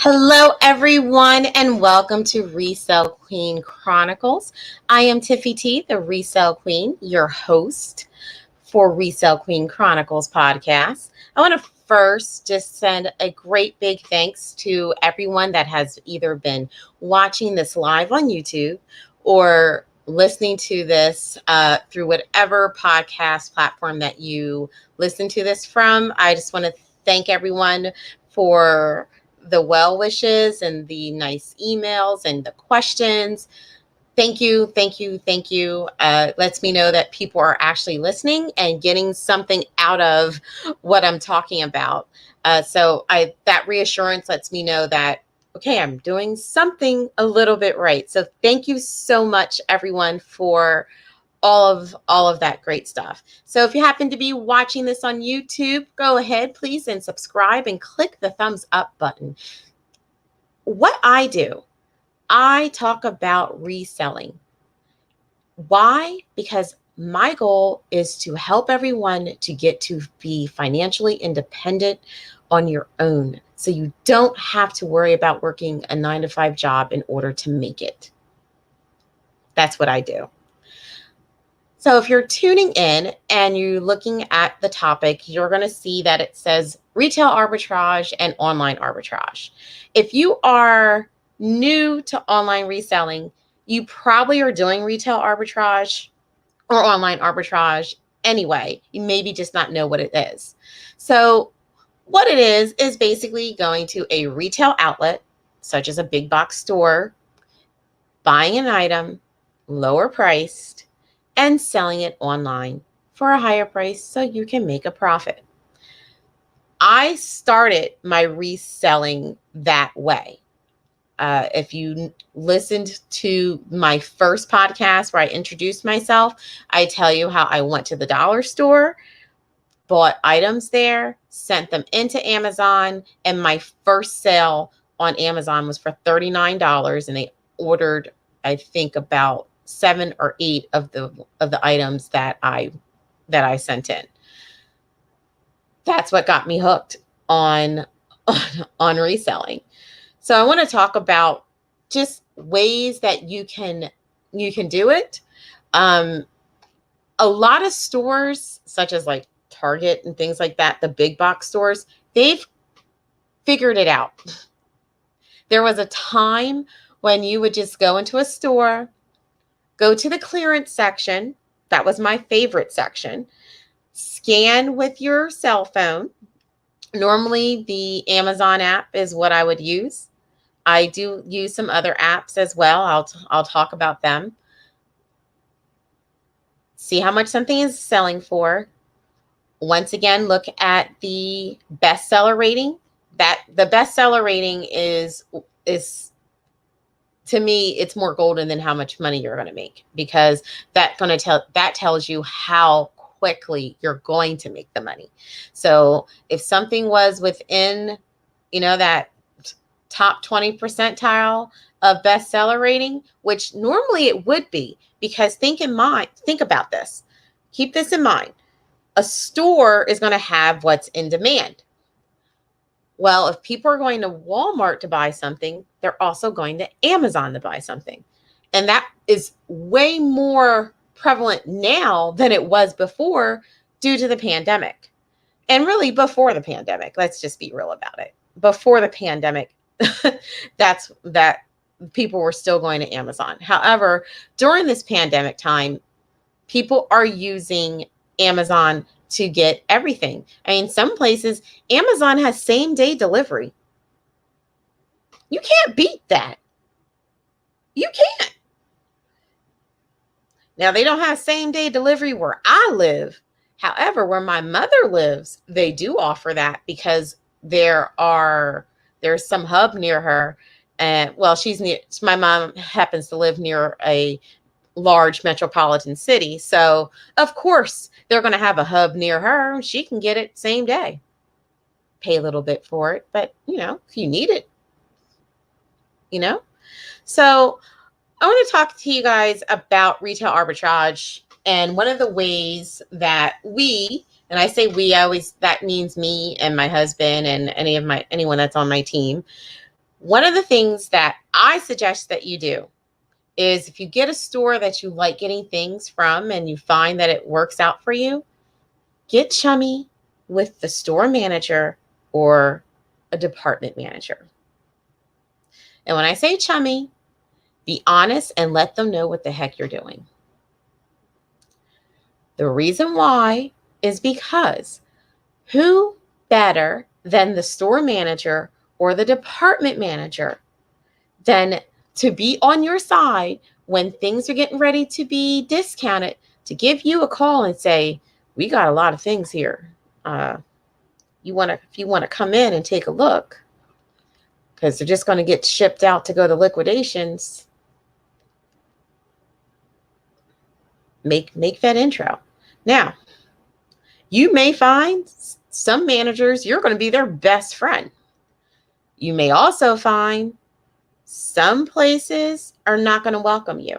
Hello, everyone, and welcome to ResellQueen Chronicles. I am Tiffy T the ResellQueen, your host for ResellQueen Chronicles podcast. I want to first just send a great big thanks to everyone that has either been watching this live on YouTube or listening to this through whatever podcast platform that you listen to this from. I just want to thank everyone for the well wishes and the nice emails and the questions. Thank you, thank you, thank you. Lets me know that people are actually listening and getting something out of what I'm talking about. So that reassurance lets me know that, okay, I'm doing something a little bit right. So thank you so much, everyone, for all of that great stuff. So if you happen to be watching this on YouTube, go ahead, please, and subscribe and click the thumbs up button. What I do, I talk about reselling. Why? Because my goal is to help everyone to get to be financially independent on your own. So you don't have to worry about working a 9-to-5 job in order to make it. That's what I do. So if you're tuning in and you're looking at the topic, you're going to see that it says retail arbitrage and online arbitrage. If you are new to online reselling, you probably are doing retail arbitrage or online arbitrage anyway. You maybe just not know what it is. So what it is basically going to a retail outlet, such as a big box store, buying an item, lower priced, and selling it online for a higher price so you can make a profit. I started my reselling that way. If you listened to my first podcast where I introduced myself, I tell you how I went to the dollar store, bought items there, sent them into Amazon, and my first sale on Amazon was for $39, and they ordered, I think, about 7 or 8 of the items that I sent in. That's what got me hooked on reselling. So I want to talk about just ways that you can do it. A lot of stores, such as like Target and things like that, the big box stores, they've figured it out. There was a time when you would just go into a store, go to the clearance section. That was my favorite section. Scan with your cell phone. Normally, the Amazon app is what I would use. I do use some other apps as well. I'll talk about them. See how much something is selling for. Once again, look at the bestseller rating. That the bestseller rating is to me, it's more golden than how much money you're going to make, because that tells you how quickly you're going to make the money. So if something was within, that top 20 percentile of bestseller rating, which normally it would be, because think about this. Keep this in mind. A store is going to have what's in demand. Well, if people are going to Walmart to buy something, they're also going to Amazon to buy something. And that is way more prevalent now than it was before due to the pandemic. And really before the pandemic, let's just be real about it. Before the pandemic, that people were still going to Amazon. However, during this pandemic time, people are using Amazon to get everything. I mean, some places, Amazon has same-day delivery. You can't beat that. You can't. Now, they don't have same-day delivery where I live. However, where my mother lives, they do offer that, because there's some hub near her. And well, my mom happens to live near a large metropolitan city. So of course they're going to have a hub near her. She can get it same day, pay a little bit for it, but if you need it, so I want to talk to you guys about retail arbitrage. And one of the ways that and I say we, that means me and my husband and anyone that's on my team, One of the things that I suggest that you do is if you get a store that you like getting things from and you find that it works out for you, get chummy with the store manager or a department manager. And when I say chummy, be honest and let them know what the heck you're doing. The reason why is because who better than the store manager or the department manager than to be on your side when things are getting ready to be discounted, to give you a call and say, we got a lot of things here. If you want to come in and take a look, because they're just going to get shipped out to go to liquidations, make that intro. Now, you may find some managers, you're going to be their best friend. You may also find some places are not going to welcome you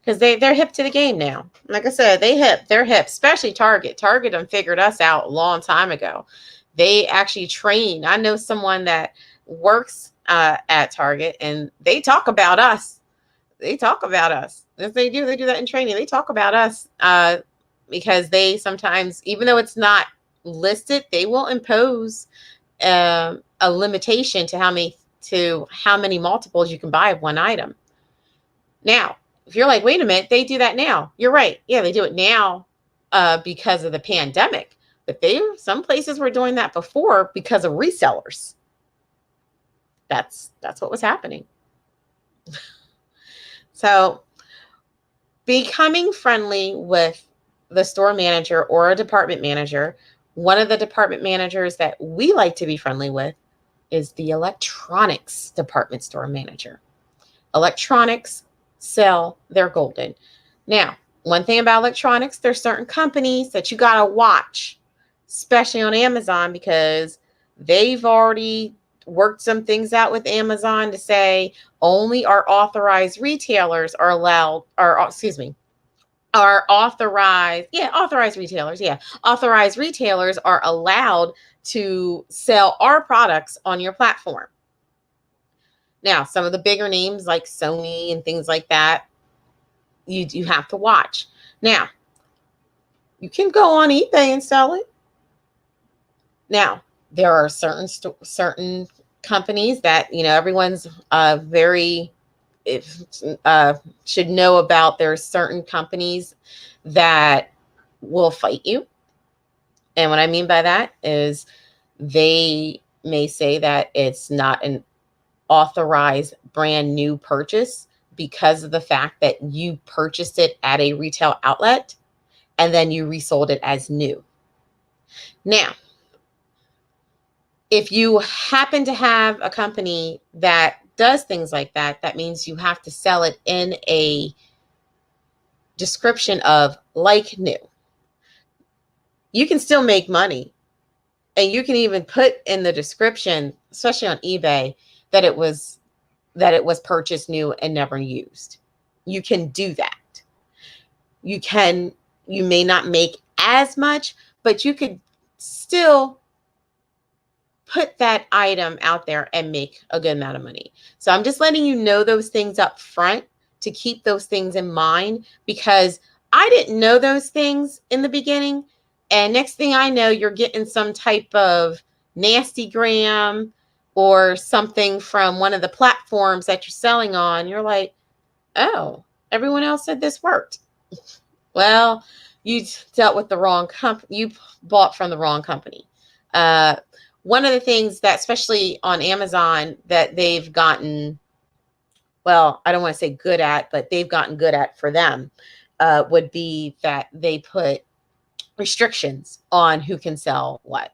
because they're hip to the game now. Like I said, they're hip, especially Target. Target done figured us out a long time ago. They actually train. I know someone that works at Target, and they talk about us. They talk about us. If they do that in training. They talk about us because they sometimes, even though it's not listed, they will impose a limitation to how many multiples you can buy of one item. Now, if you're like, wait a minute, they do that now. You're right. Yeah, they do it now because of the pandemic. But some places were doing that before because of resellers. That's what was happening. So becoming friendly with the store manager or a department manager, one of the department managers that we like to be friendly with is the electronics department store manager. Electronics sell, they're golden. Now, one thing about electronics, there's certain companies that you got to watch, especially on Amazon, because they've already worked some things out with Amazon to say only our authorized retailers are allowed, authorized retailers. Yeah. Authorized retailers are allowed to sell our products on your platform. Now, some of the bigger names like Sony and things like that, you have to watch. Now, you can go on eBay and sell it. Now, there are certain companies that, everyone's should know about. There's certain companies that will fight you. And what I mean by that is they may say that it's not an authorized brand new purchase because of the fact that you purchased it at a retail outlet and then you resold it as new. Now, if you happen to have a company that does things like that, that means you have to sell it in a description of like new. You can still make money, and you can even put in the description, especially on eBay, that it was purchased new and never used. You can do that. You may not make as much, but you could still put that item out there and make a good amount of money. So I'm just letting you know those things up front to keep those things in mind, because I didn't know those things in the beginning. And next thing I know, you're getting some type of nasty gram or something from one of the platforms that you're selling on. You're like, oh, everyone else said this worked. Well, you dealt with the wrong company. You bought from the wrong company. One of the things that, especially on Amazon, that they've gotten, well, I don't want to say good at, but they've gotten good at for them, would be that they put restrictions on who can sell what.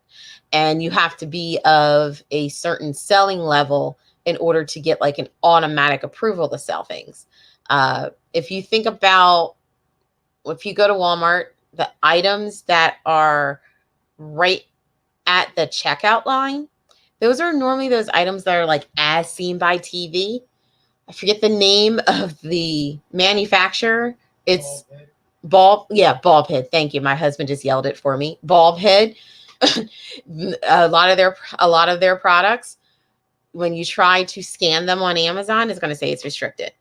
And you have to be of a certain selling level in order to get like an automatic approval to sell things. If you think about, if you go to Walmart, the items that are right at the checkout line, those are normally those items that are like as seen by TV. I forget the name of the manufacturer. It's Bulb Head. Thank you. My husband just yelled it for me. Bulb Head. a lot of their products, when you try to scan them on Amazon, it's going to say it's restricted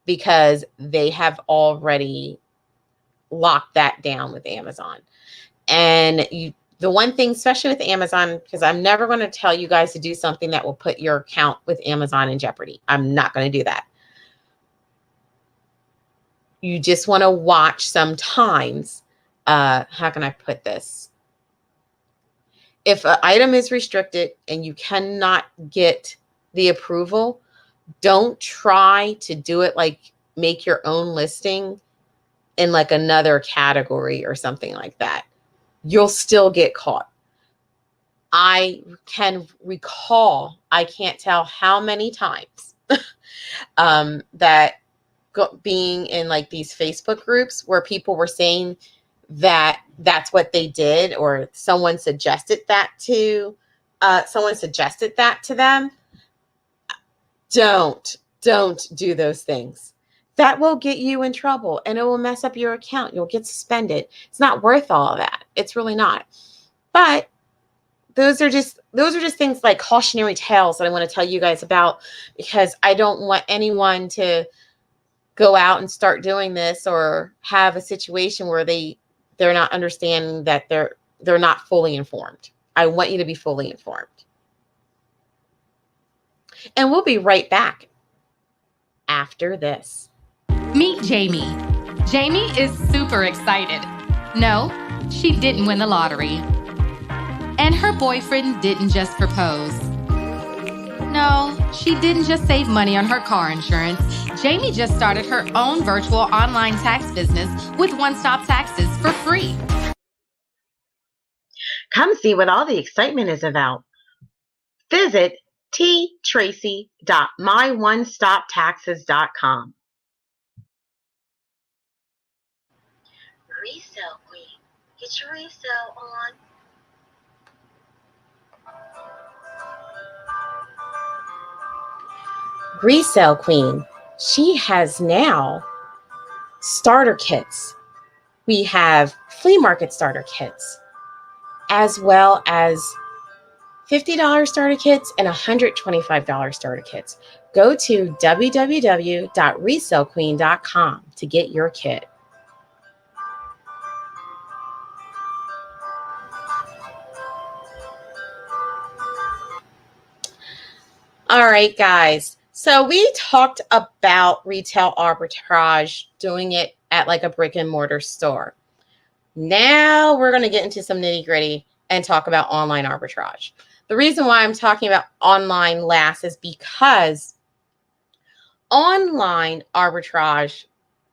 because they have already locked that down with Amazon. And the one thing, especially with Amazon, because I'm never going to tell you guys to do something that will put your account with Amazon in jeopardy. I'm not going to do that. You just want to watch sometimes. How can I put this? If an item is restricted and you cannot get the approval, don't try to do it like make your own listing in like another category or something like that. You'll still get caught. I can recall, I can't tell how many times that being in like these Facebook groups where people were saying that that's what they did, or someone suggested that to them. Don't do those things. That will get you in trouble and it will mess up your account. You'll get suspended. It's not worth all of that. It's really not. But those are just things like cautionary tales that I want to tell you guys about, because I don't want anyone to go out and start doing this or have a situation where they're not understanding that they're not fully informed. I want you to be fully informed. And we'll be right back after this. Meet Jamie. Jamie is super excited. No, she didn't win the lottery. And her boyfriend didn't just propose. No, she didn't just save money on her car insurance. Jamie just started her own virtual online tax business with One-Stop Taxes for free. Come see what all the excitement is about. Visit ttracy.myonestoptaxes.com. Resell Queen. Get your resell on. Resell Queen. She has now starter kits. We have flea market starter kits, as well as $50 starter kits and $125 starter kits. Go to www.resellqueen.com to get your kit. All right, guys. So we talked about retail arbitrage, doing it at like a brick and mortar store. Now we're going to get into some nitty gritty and talk about online arbitrage. The reason why I'm talking about online last is because online arbitrage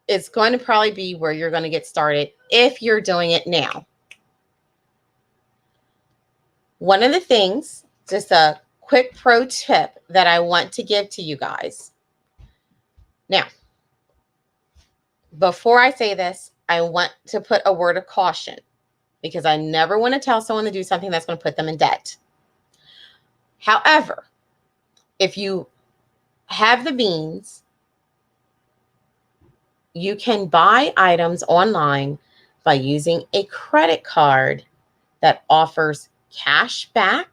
is going to probably be where you're going to get started if you're doing it now. One of the things, just a quick pro tip that I want to give to you guys. Now, before I say this, I want to put a word of caution, because I never want to tell someone to do something that's going to put them in debt. However, if you have the means, you can buy items online by using a credit card that offers cash back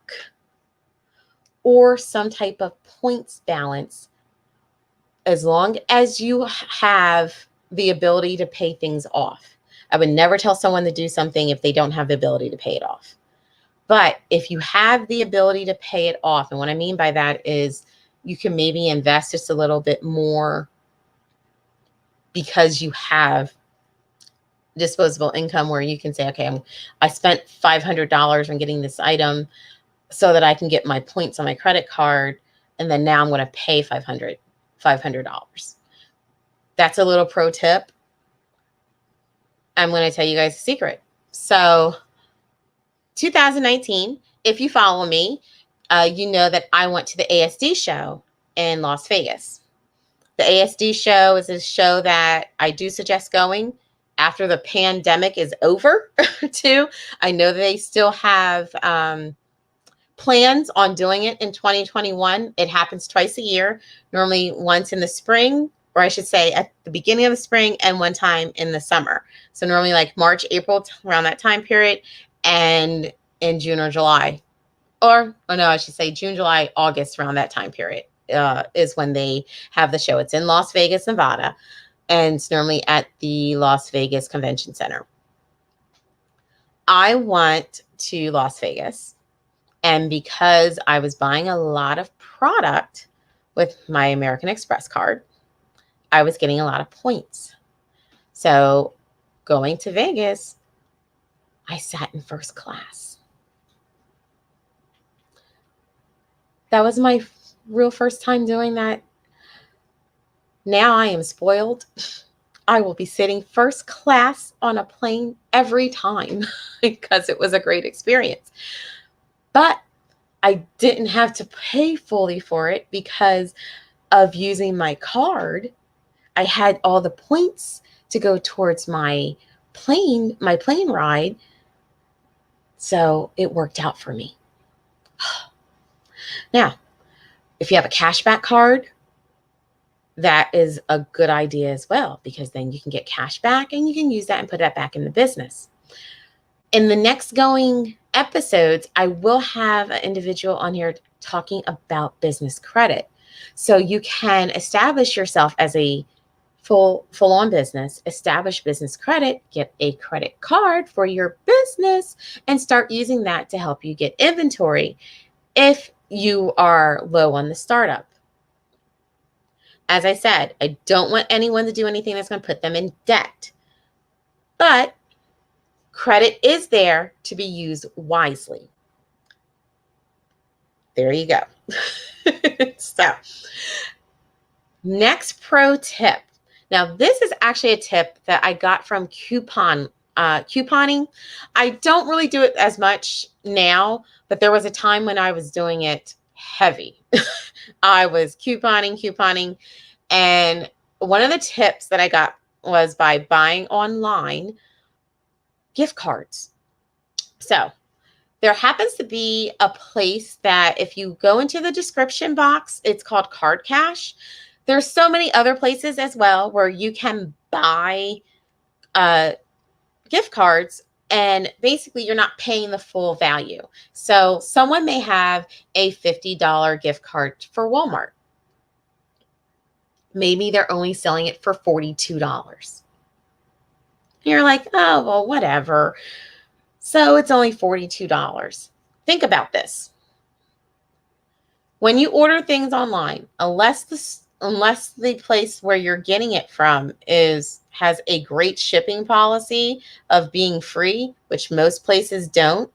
or some type of points balance, as long as you have the ability to pay things off. I would never tell someone to do something if they don't have the ability to pay it off. But if you have the ability to pay it off, and what I mean by that is you can maybe invest just a little bit more because you have disposable income, where you can say, okay, I spent $500 on getting this item so that I can get my points on my credit card, and then now I'm going to pay $500. That's a little pro tip. I'm going to tell you guys a secret. So 2019, if you follow me, you know that I went to the ASD show in Las Vegas. The ASD show is a show that I do suggest going after the pandemic is over too. I know they still have plans on doing it in 2021. It happens twice a year, normally once in the spring, or I should say at the beginning of the spring, and one time in the summer. So normally like March, April, around that time period, and in June or July or oh no, I should say June, July, August, around that time period is when they have the show. It's in Las Vegas, Nevada, and it's normally at the Las Vegas Convention Center. I went to Las Vegas, and because I was buying a lot of product with my American Express card, I was getting a lot of points. So going to Vegas, I sat in first class. That was my real first time doing that. Now I am spoiled. I will be sitting first class on a plane every time because it was a great experience. But I didn't have to pay fully for it because of using my card. I had all the points to go towards my plane ride. So it worked out for me. Now, if you have a cashback card, that is a good idea as well, because then you can get cash back and you can use that and put that back in the business. In the next going episodes, I will have an individual on here talking about business credit. So you can establish yourself as a full-on business, establish business credit, get a credit card for your business, and start using that to help you get inventory if you are low on the startup. As I said, I don't want anyone to do anything that's going to put them in debt. But credit is there to be used wisely. There you go. So, next pro tip. Now, this is actually a tip that I got from couponing. I don't really do it as much now, but there was a time when I was doing it heavy. I was couponing. And one of the tips that I got was by buying online gift cards. So there happens to be a place that if you go into the description box, it's called Card Cash. There's so many other places as well where you can buy gift cards, and basically you're not paying the full value. So someone may have a $50 gift card for Walmart. Maybe they're only selling it for $42. You're like, oh, well, whatever. So it's only $42. Think about this. When you order things online, unless the place where you're getting it from has a great shipping policy of being free, which most places don't,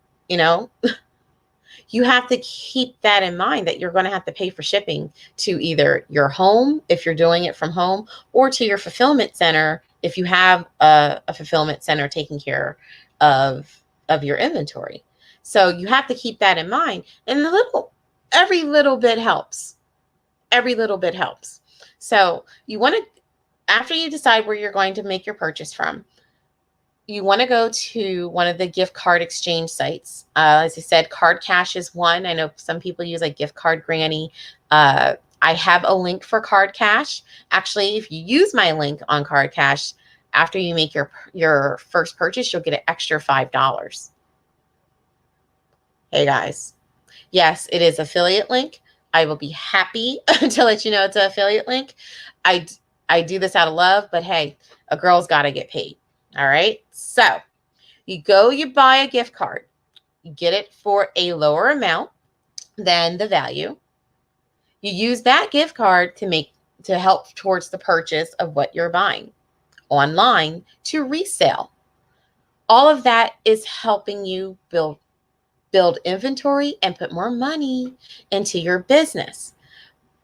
you have to keep that in mind, that you're going to have to pay for shipping to either your home, if you're doing it from home, or to your fulfillment center, if you have a fulfillment center taking care of your inventory. So you have to keep that in mind. And every little bit helps. Every little bit helps. So you want to, after you decide where you're going to make your purchase from, you want to go to one of the gift card exchange sites. As I said, Card Cash is one. I know some people use like Gift Card Granny. I have a link for Card Cash. Actually, if you use my link on Card Cash, after you make your first purchase, you'll get an extra $5. Hey guys, yes, it is affiliate link. I will be happy to let you know it's an affiliate link. I do this out of love, but hey, a girl's got to get paid. All right. So you buy a gift card, you get it for a lower amount than the value. You use that gift card to help towards the purchase of what you're buying online to resell. All of that is helping you build inventory and put more money into your business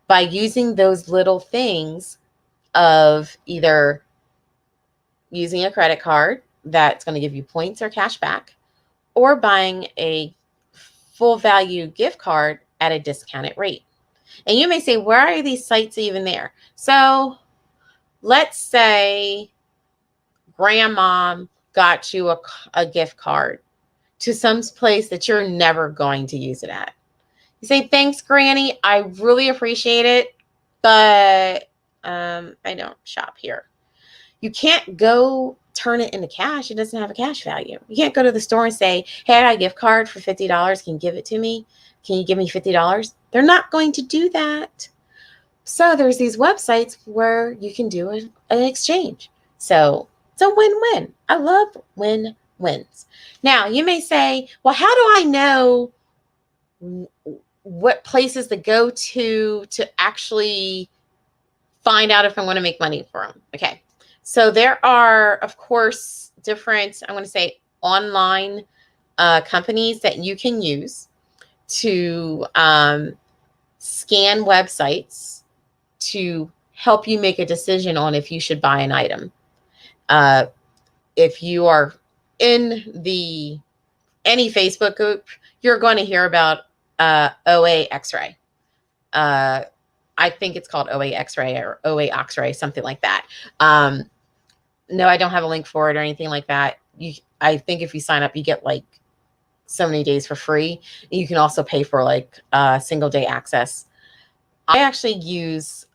by using those little things of either using a credit card that's going to give you points or cash back, or buying a full value gift card at a discounted rate. And you may say, where are these sites even there? So let's say grandma got you a gift card to some place that you're never going to use it at. You say, thanks, Granny. I really appreciate it, but I don't shop here. You can't go turn it into cash. It doesn't have a cash value. You can't go to the store and say, hey, I got a gift card for $50. Can you give it to me? Can you give me $50? They're not going to do that. So there's these websites where you can do an exchange. So it's a win-win. I love win-wins. Now, you may say, well, how do I know what places to go to actually find out if I want to make money for them? Okay. So there are, of course, different, I'm going to say, online companies that you can use to scan websites to help you make a decision on if you should buy an item. If you are in any Facebook group, you're going to hear about OA X-ray. I think it's called OA X-ray or OA Ox-ray, something like that. No, I don't have a link for it or anything like that. I think if you sign up, you get like so many days for free. You can also pay for like single day access. I actually use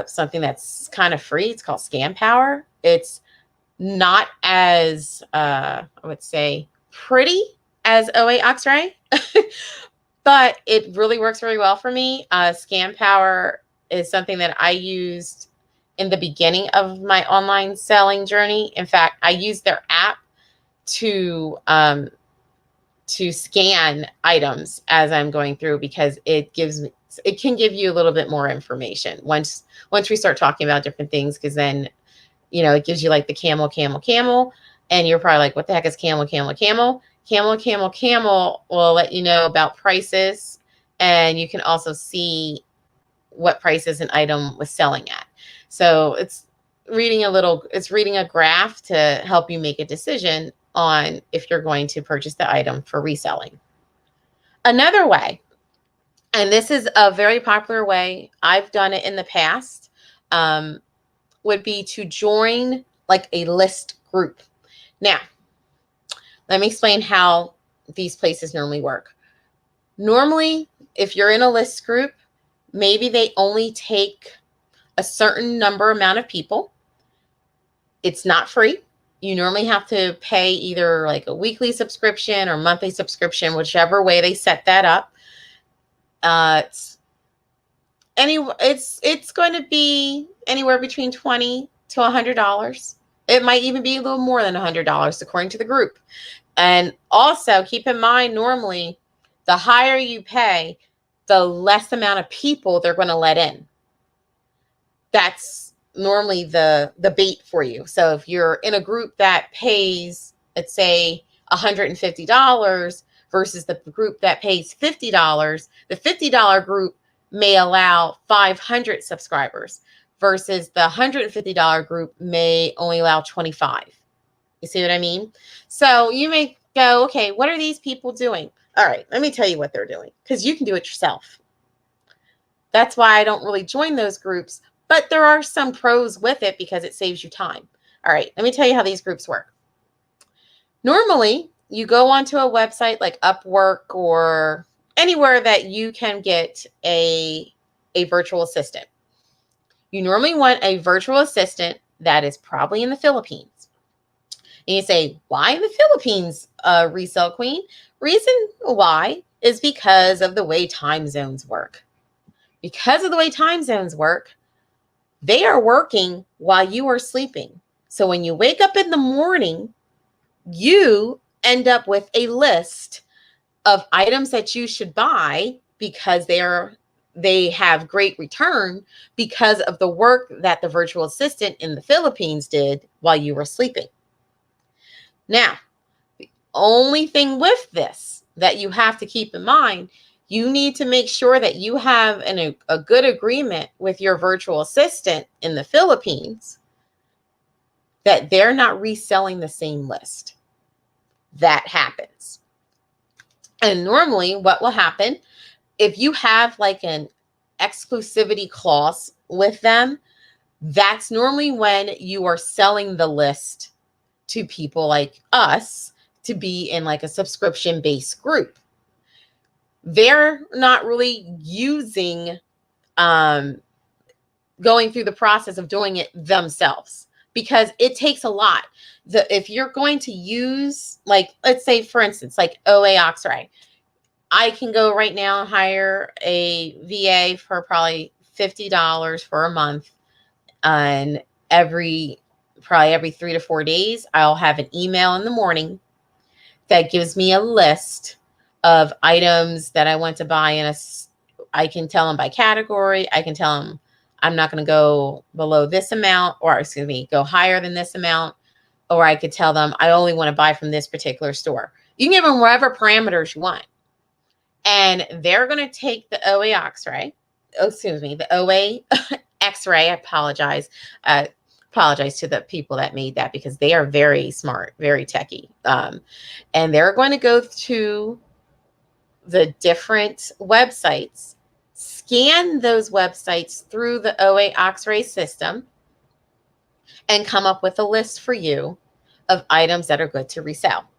something that's kind of free. It's called Scam Power. It's not as, I would say, pretty as OA Ox-ray, but it really works really well for me. Scam Power is something that I used in the beginning of my online selling journey. In fact, I used their app to scan items as I'm going through, because it can give you a little bit more information once we start talking about different things, because then, it gives you like the camel, and you're probably like, what the heck is camel? Camel will let you know about prices, and you can also see what prices an item was selling at. So it's reading a graph to help you make a decision on if you're going to purchase the item for reselling. Another way, and this is a very popular way, I've done it in the past, would be to join like a list group. Now, let me explain how these places normally work. Normally, if you're in a list group, maybe they only take a certain amount of people. It's not free. You normally have to pay either like a weekly subscription or monthly subscription, whichever way they set that up. It's going to be anywhere between $20 to $100. It might even be a little more than $100 according to the group. And also keep in mind, normally the higher you pay, the less amount of people they're going to let in. That's normally the bait for you. So if you're in a group that pays, let's say, $150 versus the group that pays $50, the $50 group may allow 500 subscribers versus the $150 group may only allow 25. You see what I mean? So you may go, okay, what are these people doing? All right, let me tell you what they're doing, because you can do it yourself. That's why I don't really join those groups, but there are some pros with it because it saves you time. All right, let me tell you how these groups work. Normally, you go onto a website like Upwork or anywhere that you can get a virtual assistant. You normally want a virtual assistant that is probably in the Philippines. And you say, why in the Philippines, Resell Queen? Reason why is because of the way time zones work. Because of the way time zones work, they are working while you are sleeping. So when you wake up in the morning, you end up with a list of items that you should buy because they have great return because of the work that the virtual assistant in the Philippines did while you were sleeping. Now, the only thing with this that you have to keep in mind, you need to make sure that you have a good agreement with your virtual assistant in the Philippines that they're not reselling the same list. That happens. And normally what will happen, if you have like an exclusivity clause with them, that's normally when you are selling the list to people like us to be in like a subscription-based group. They're not really using, going through the process of doing it themselves. because it takes a lot. If you're going to use, like, let's say, for instance, like OA Oxray, I can go right now and hire a VA for probably $50 for a month. And probably every 3 to 4 days, I'll have an email in the morning that gives me a list of items that I want to buy I can tell them by category. I can tell them I'm not going to go below this amount, or excuse me, go higher than this amount. Or I could tell them I only want to buy from this particular store. You can give them whatever parameters you want. And they're going to take the OA X-ray. Oh, excuse me, the OA X-ray. I apologize. Apologize to the people that made that, because they are very smart, very techie. And they're going to go to the different websites, scan those websites through the OA X-ray system, and come up with a list for you of items that are good to resell.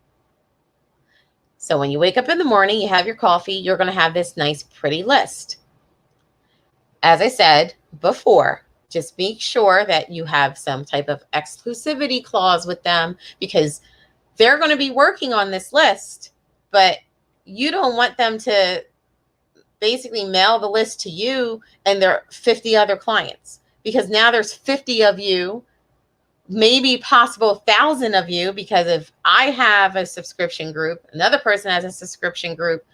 So when you wake up in the morning, you have your coffee, you're going to have this nice, pretty list. As I said before, just make sure that you have some type of exclusivity clause with them, because they're going to be working on this list, but you don't want them to basically mail the list to you and there are 50 other clients, because now there's 50 of you, maybe possible 1,000 of you, because if I have a subscription group, another person has a subscription group,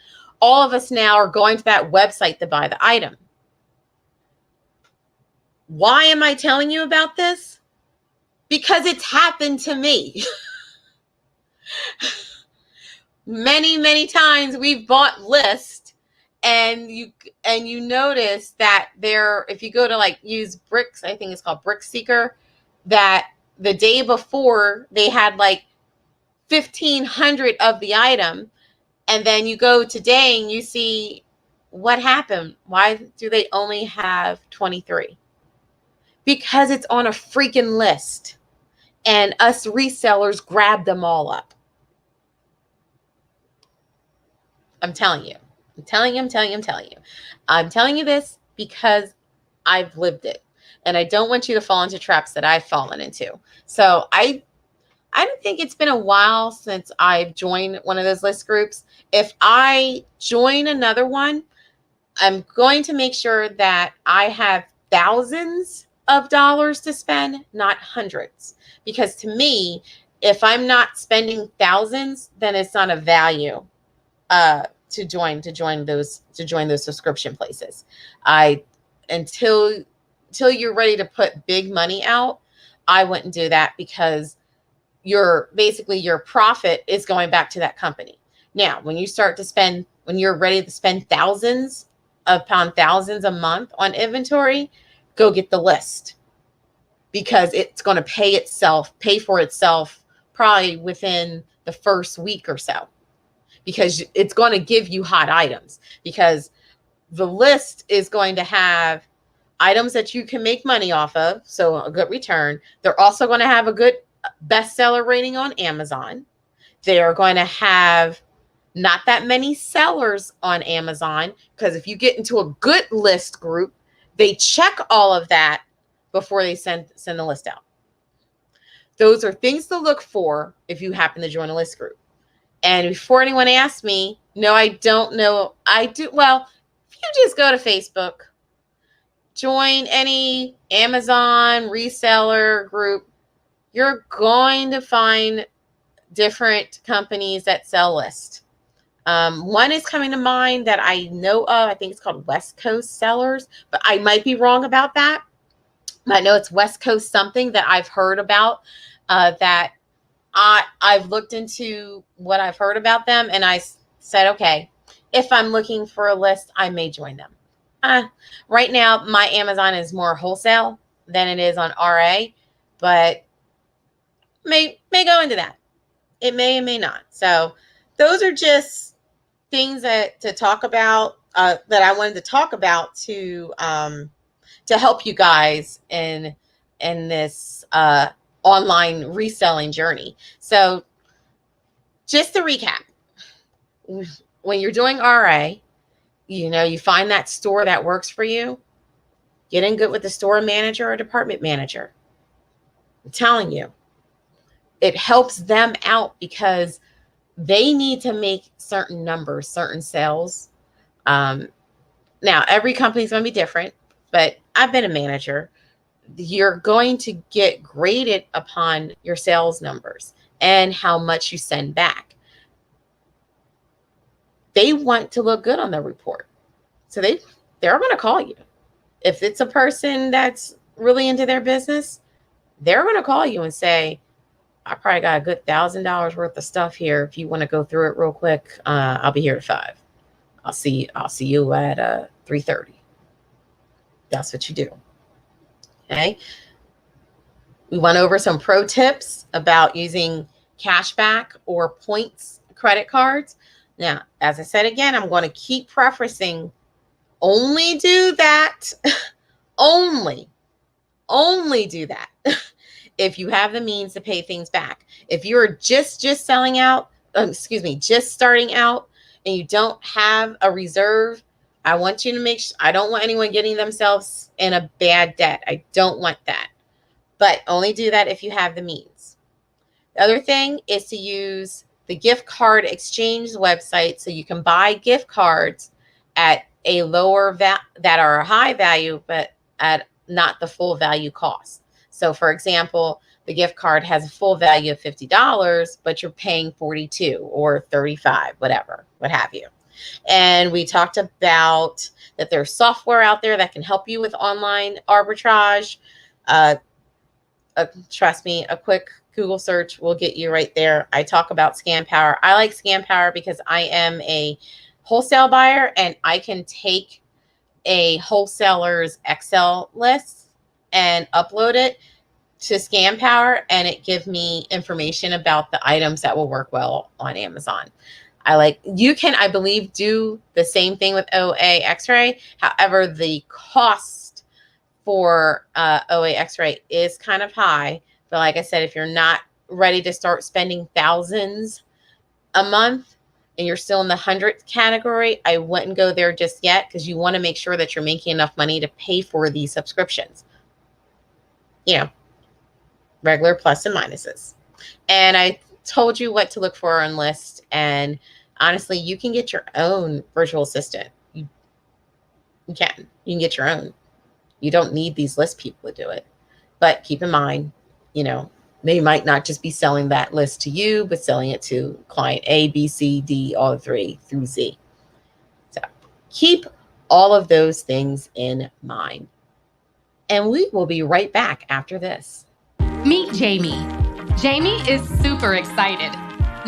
all of us now are going to that website to buy the item. Why am I telling you about this? Because it's happened to me. Many, many times we've bought lists, and you notice that if you go to like use Bricks, I think it's called Brick Seeker, that the day before they had like 1,500 of the item, and then you go today and you see what happened. Why do they only have 23? Because it's on a freaking list, and us resellers grab them all up. I'm telling you. I'm telling you this because I've lived it, and I don't want you to fall into traps that I've fallen into. So I don't think it's been a while since I've joined one of those list groups. If I join another one, I'm going to make sure that I have thousands of dollars to spend, not hundreds. Because to me, if I'm not spending thousands, then it's not a value to join those subscription places. Until you're ready to put big money out, I wouldn't do that, because your profit is going back to that company. Now, when you're ready to spend thousands upon thousands a month on inventory, go get the list, because it's going to pay for itself probably within the first week or so, because it's going to give you hot items, because the list is going to have items that you can make money off of, so a good return. They're also going to have a good bestseller rating on Amazon. They are going to have not that many sellers on Amazon, because if you get into a good list group, they check all of that before they send the list out. Those are things to look for if you happen to join a list group. And before anyone asks me, no, I don't know. I do. Well, if you just go to Facebook, join any Amazon reseller group, you're going to find different companies that sell lists. One is coming to mind that I know of. I think it's called West Coast Sellers, but I might be wrong about that. I know it's West Coast something that I've heard about, that I've looked into what I've heard about them, and I said, okay, if I'm looking for a list, I may join them. Right now, my Amazon is more wholesale than it is on RA, but may go into that. It may and may not. So those are just things to talk about, that I wanted to talk about to help you guys in this online reselling journey. So just to recap, when you're doing RA, you find that store that works for you, get in good with the store manager or department manager. I'm telling you, it helps them out because they need to make certain numbers, certain sales. Now, every company is going to be different, but I've been a manager. You're going to get graded upon your sales numbers and how much you send back. They want to look good on the report. So they're going to call you. If it's a person that's really into their business, they're going to call you and say, I probably got a good $1,000 worth of stuff here. If you want to go through it real quick, I'll be here at 5. I'll see you at 3:30. That's what you do. Okay. We went over some pro tips about using cashback or points credit cards. Now, as I said again, I'm going to keep prefacing, only do that. only do that if you have the means to pay things back. If you're just selling out, just starting out, and you don't have a reserve, I want you to make sure, I don't want anyone getting themselves in a bad debt. I don't want that. But only do that if you have the means. The other thing is to use the gift card exchange website so you can buy gift cards at a lower that are a high value, but at not the full value cost. So for example, the gift card has a full value of $50, but you're paying $42 or $35, whatever, what have you. And we talked about that there's software out there that can help you with online arbitrage. Trust me, a quick Google search will get you right there. I talk about Scan Power. I like Scan Power because I am a wholesale buyer and I can take a wholesaler's Excel list and upload it to Scan Power, and it gives me information about the items that will work well on Amazon. You can, I believe, do the same thing with OA X-ray. However, the cost for OA X-ray is kind of high. But like I said, if you're not ready to start spending thousands a month and you're still in the hundreds category, I wouldn't go there just yet, because you want to make sure that you're making enough money to pay for these subscriptions. Regular plus and minuses. And I told you what to look for on list. And honestly, you can get your own virtual assistant. You can get your own. You don't need these list people to do it. But keep in mind, they might not just be selling that list to you, but selling it to client A, B, C, D, all three through Z. So keep all of those things in mind. And we will be right back after this. Meet Jamie. Jamie is super excited.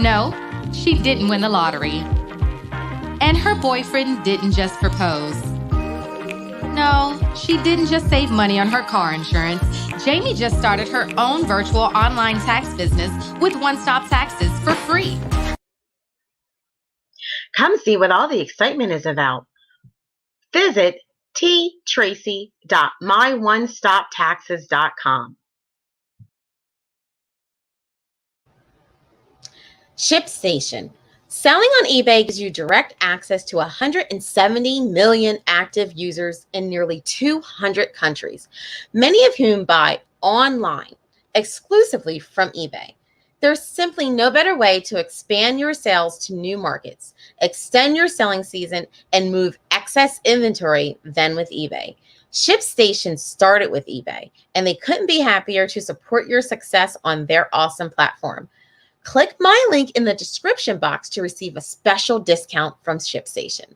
No, she didn't win the lottery. And her boyfriend didn't just propose. No, she didn't just save money on her car insurance. Jamie just started her own virtual online tax business with One-Stop Taxes for free. Come see what all the excitement is about. Visit ttracy.myonestoptaxes.com. ShipStation. Selling on eBay gives you direct access to 170 million active users in nearly 200 countries, many of whom buy online exclusively from eBay. There's simply no better way to expand your sales to new markets, extend your selling season, and move excess inventory than with eBay. ShipStation started with eBay, and they couldn't be happier to support your success on their awesome platform. Click my link in the description box to receive a special discount from ShipStation.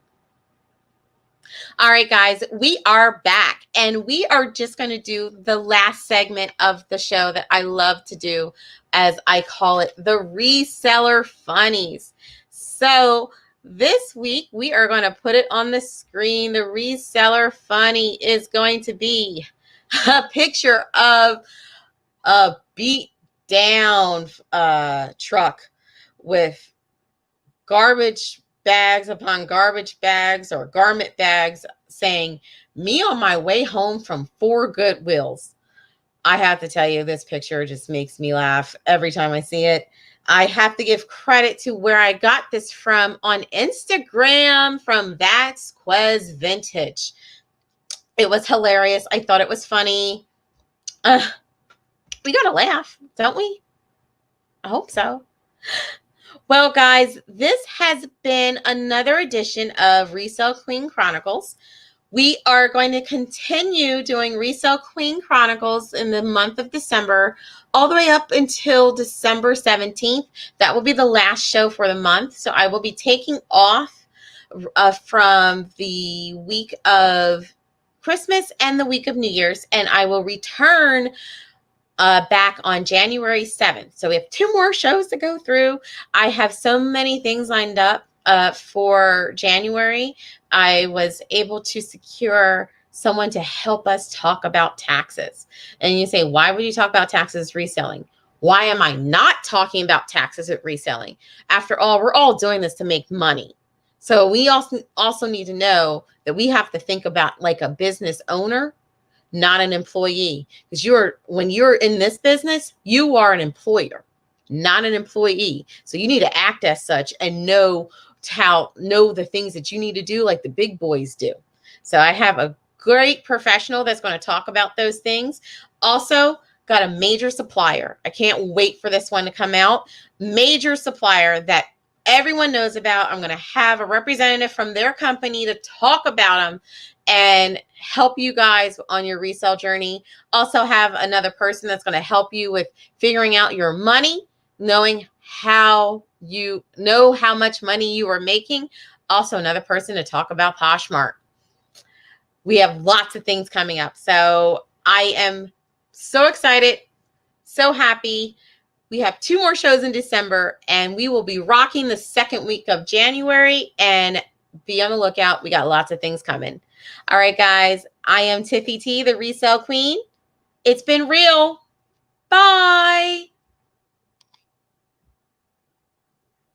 All right, guys, we are back, and we are just going to do the last segment of the show that I love to do, as I call it, the reseller funnies. So this week, we are going to put it on the screen. The reseller funny is going to be a picture of a beat down truck with garbage bags upon garbage bags or garment bags saying, "Me on my way home from 4 Goodwills." I have to tell you, this picture just makes me laugh every time I see it. I have to give credit to where I got this from on Instagram, from That's Quez Vintage. It was hilarious. I thought it was funny. We got to laugh, don't we? I hope so. Well, guys, this has been another edition of ResellQueen Chronicles. We are going to continue doing ResellQueen Chronicles in the month of December, all the way up until December 17th. That will be the last show for the month. So I will be taking off from the week of Christmas and the week of New Year's, and I will return back on January 7th. So we have 2 more shows to go through. I have so many things lined up for January. I was able to secure someone to help us talk about taxes. And you say, why would you talk about taxes reselling? Why am I not talking about taxes at reselling? After all, we're all doing this to make money. So we also need to know that we have to think about like a business owner, not an employee. Because when you're in this business, you are an employer, not an employee. So you need to act as such and know the things that you need to do like the big boys do. So I have a great professional that's going to talk about those things. Also, got a major supplier. I can't wait for this one to come out. Major supplier that everyone knows about. I'm going to have a representative from their company to talk about them and help you guys on your resale journey. Also have another person that's going to help you with figuring out your money, knowing how much money you are making. Also another person to talk about Poshmark. We have lots of things coming up. So I am so excited, so happy. We have 2 more shows in December, and we will be rocking the second week of January, and be on the lookout. We got lots of things coming. All right, guys, I am Tiffy T, the Resell Queen. It's been real. Bye.